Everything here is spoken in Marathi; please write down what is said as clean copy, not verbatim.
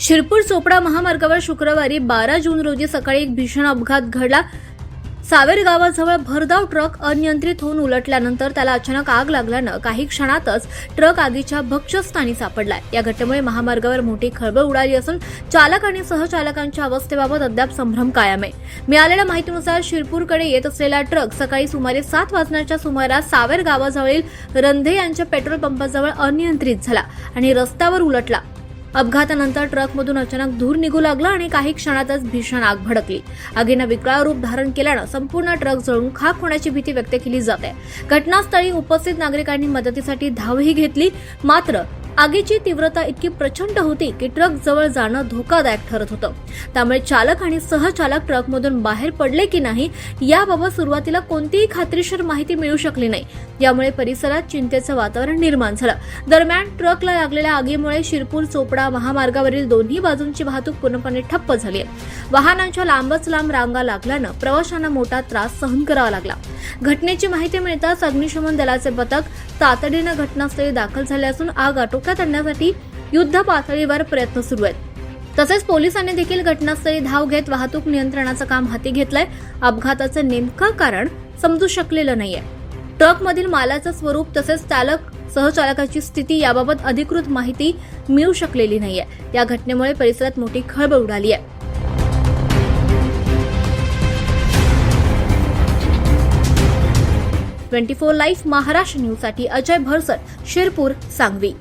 शिरपूर चोपडा महामार्गावर शुक्रवारी 12 जून रोजी सकाळी एक भीषण अपघात घडला। सावेर गावाजवळ भरधाव ट्रक अनियंत्रित होऊन उलटल्यानंतर त्याला अचानक आग लागल्यानं काही क्षणातच ट्रक आगीच्या भक्ष्यस्थानी सापडलाय। या घटनेमुळे महामार्गावर मोठी खळबळ उडाली असून चालक आणि सहचालकांच्या अवस्थेबाबत अद्याप संभ्रम कायम आहे। मिळालेल्या माहितीनुसार शिरपूरकडे येत असलेला ट्रक सकाळी सुमारे 7 वाजण्याच्या सुमारास सावेर गावाजवळील रंधे यांच्या पेट्रोल पंपाजवळ अनियंत्रित झाला आणि रस्त्यावर उलटला। अपघातानंतर ट्रकमधून अचानक धूर निघू लागला आणि काही क्षणातच भीषण आग भडकली। आगीनं विकराळ रूप धारण केल्यानं संपूर्ण ट्रक जळून खाक होण्याची भीती व्यक्त केली जाते। घटनास्थळी उपस्थित नागरिकांनी मदतीसाठी धावही घेतली, मात्र आगीची तीव्रता इतकी प्रचंड होती की ट्रक जवळ जाणं धोकादायक ठरत होतं। त्यामुळे चालक आणि सहचालक ट्रकमधून बाहेर पडले की नाही याबाबत सुरुवातीला कोणतीही खात्रीशीर माहिती मिळू शकली नाही। यामुळे परिसरात चिंतेचं वातावरण निर्माण झालं। दरम्यान ट्रकला लागलेल्या आगीमुळे शिरपूर चोपडा महामार्गावरील दोन्ही बाजूंची वाहतूक पूर्णपणे ठप्प झाली आहे। वाहनांच्या लांबच लांब रांगा लागल्यानं प्रवाशांना मोठा त्रास सहन करावा लागला। घटनेची माहिती मिळताच अग्निशमन दलाचे पथक तातडीनं घटनास्थळी दाखल झाले असून आग आटोक्यात आणण्यासाठी युद्ध पातळीवर प्रयत्न सुरू आहेत। तसेच पोलिसांनी देखील घटनास्थळी धाव घेत वाहतूक नियंत्रणाचं काम हाती घेतलंय। अपघाताचं नेमकं कारण समजू शकलेलं नाहीये। ट्रकमधील मालाचं स्वरूप तसेच चालक सहचालकाची स्थिती याबाबत अधिकृत माहिती मिळू शकलेली नाहीये। या घटनेमुळे परिसरात मोठी खळबळ उडाली आहे। 24 लाईव्ह महाराष्ट्र न्यूजसाठी अजय भरसट, शिरपूर, सांगवी।